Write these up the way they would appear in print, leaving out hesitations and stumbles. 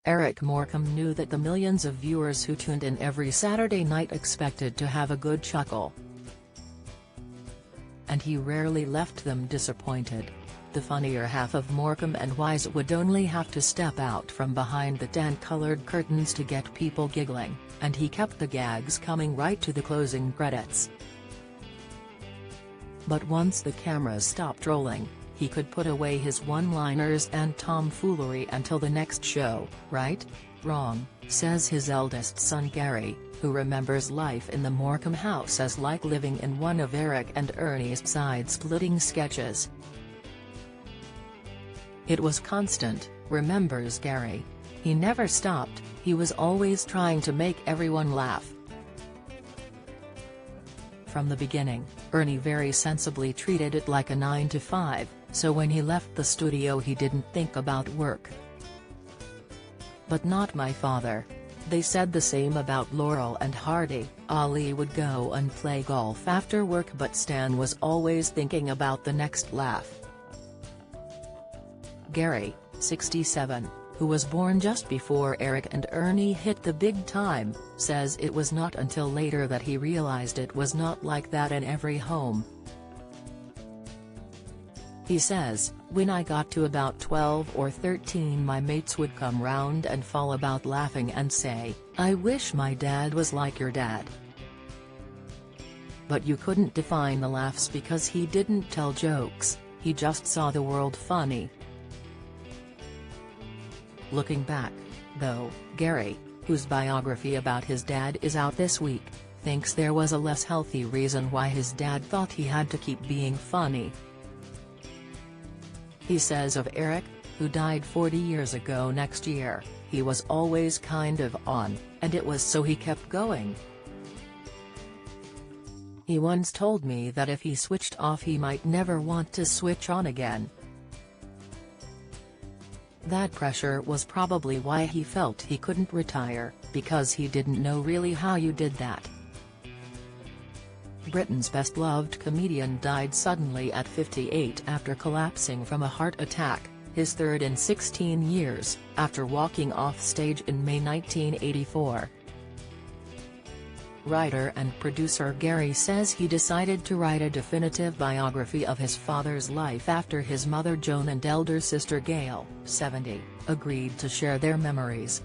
Eric Morecambe knew that the millions of viewers who tuned in every Saturday night expected to have a good chuckle. And he rarely left them disappointed. The funnier half of Morecambe and Wise would only have to step out from behind the tan-colored curtains to get people giggling, and he kept the gags coming right to the closing credits. But once the cameras stopped rolling, he could put away his one-liners and tomfoolery until the next show. Right? Wrong, says his eldest son Gary, who remembers life in the Morecambe house as like living in one of Eric and Ernie's side-splitting sketches. It was constant, remembers Gary. He never stopped, he was always trying to make everyone laugh. From the beginning, Ernie very sensibly treated it like a 9-to-5, so when he left the studio he didn't think about work. But not my father. They said the same about Laurel and Hardy. Ali would go and play golf after work, but Stan was always thinking about the next laugh. Gary, 67, who was born just before Eric and Ernie hit the big time, says it was not until later that he realized it was not like that in every home. He says, "When I got to about 12 or 13, my mates would come round and fall about laughing and say, 'I wish my dad was like your dad.' But you couldn't define the laughs because he didn't tell jokes, he just saw the world funny." Looking back, though, Gary, whose biography about his dad is out this week, thinks there was a less healthy reason why his dad thought he had to keep being funny. He says of Eric, who died 40 years ago next year, "He was always kind of on, and it was so he kept going. He once told me that if he switched off he might never want to switch on again." That pressure was probably why he felt he couldn't retire, because he didn't know really how you did that. Britain's best-loved comedian died suddenly at 58 after collapsing from a heart attack, his third in 16 years, after walking off stage in May 1984. Writer and producer Gary says he decided to write a definitive biography of his father's life after his mother Joan and elder sister Gail, 70, agreed to share their memories.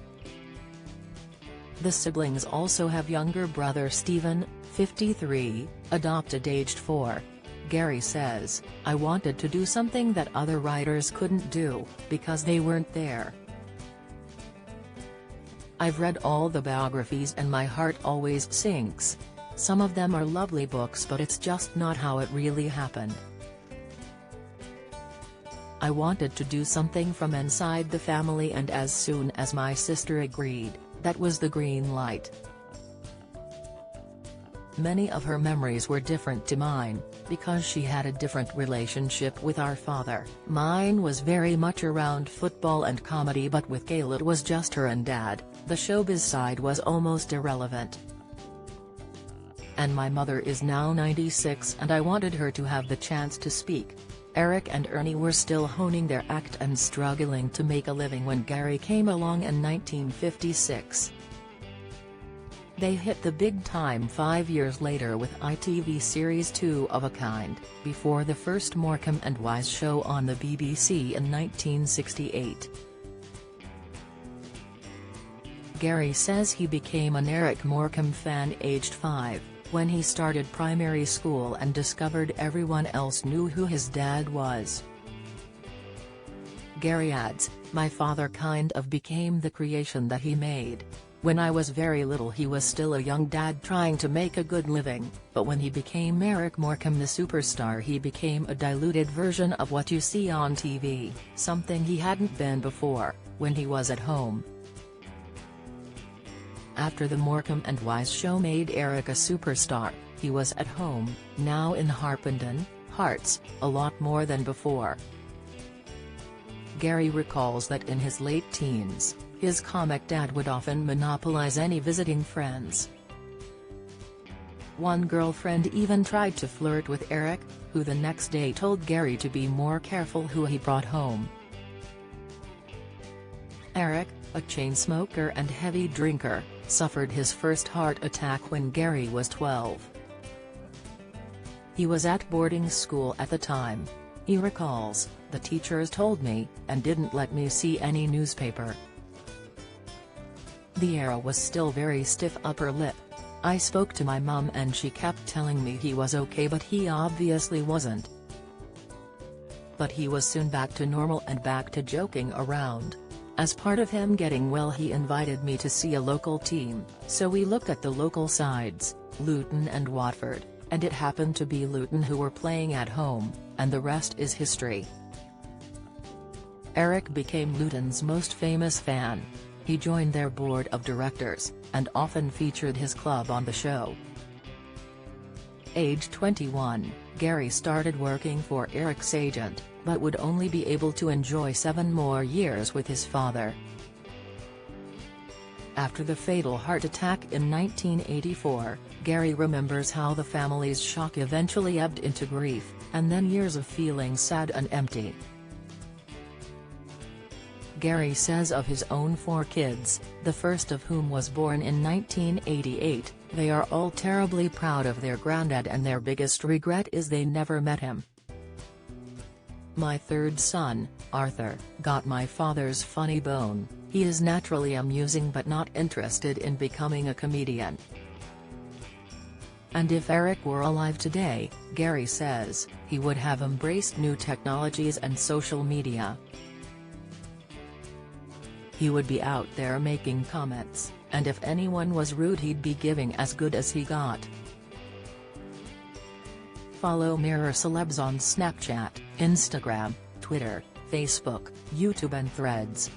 The siblings also have younger brother Stephen, 53, adopted aged 4. Gary says, "I wanted to do something that other writers couldn't do, because they weren't there. I've read all the biographies and my heart always sinks. Some of them are lovely books, but it's just not how it really happened. I wanted to do something from inside the family, and as soon as my sister agreed, that was the green light." Many of her memories were different to mine, because she had a different relationship with our father. Mine was very much around football and comedy, but with Gail it was just her and Dad, the showbiz side was almost irrelevant. And my mother is now 96 and I wanted her to have the chance to speak. Eric and Ernie were still honing their act and struggling to make a living when Gary came along in 1956. They hit the big time 5 years later with ITV series 2 of a Kind, before the first Morecambe and Wise show on the BBC in 1968. Gary says he became an Eric Morecambe fan aged 5, when he started primary school and discovered everyone else knew who his dad was. Gary adds, "My father kind of became the creation that he made. When I was very little he was still a young dad trying to make a good living, but when he became Eric Morecambe the superstar he became a diluted version of what you see on TV, something he hadn't been before, when he was at home." After the Morecambe and Wise show made Eric a superstar, he was at home, now in Harpenden, Hearts, a lot more than before. Gary recalls that in his late teens, his comic dad would often monopolize any visiting friends. One girlfriend even tried to flirt with Eric, who the next day told Gary to be more careful who he brought home. Eric, a chain smoker and heavy drinker, suffered his first heart attack when Gary was 12. He was at boarding school at the time. He recalls, "The teachers told me, and didn't let me see any newspaper. The era was still very stiff upper lip. I spoke to my mum and she kept telling me he was okay, but he obviously wasn't. But he was soon back to normal and back to joking around. As part of him getting well, he invited me to see a local team, so we looked at the local sides, Luton and Watford, and it happened to be Luton who were playing at home, and the rest is history." Eric became Luton's most famous fan. He joined their board of directors, and often featured his club on the show. Age 21, Gary started working for Eric's agent, but would only be able to enjoy 7 more years with his father. After the fatal heart attack in 1984, Gary remembers how the family's shock eventually ebbed into grief, and then years of feeling sad and empty. Gary says of his own 4 kids, the first of whom was born in 1988, "They are all terribly proud of their granddad and their biggest regret is they never met him. My 3rd son, Arthur, got my father's funny bone. He is naturally amusing but not interested in becoming a comedian." And if Eric were alive today, Gary says, he would have embraced new technologies and social media. He would be out there making comments, and if anyone was rude he'd be giving as good as he got. Follow Mirror Celebs on Snapchat, Instagram, Twitter, Facebook, YouTube and Threads.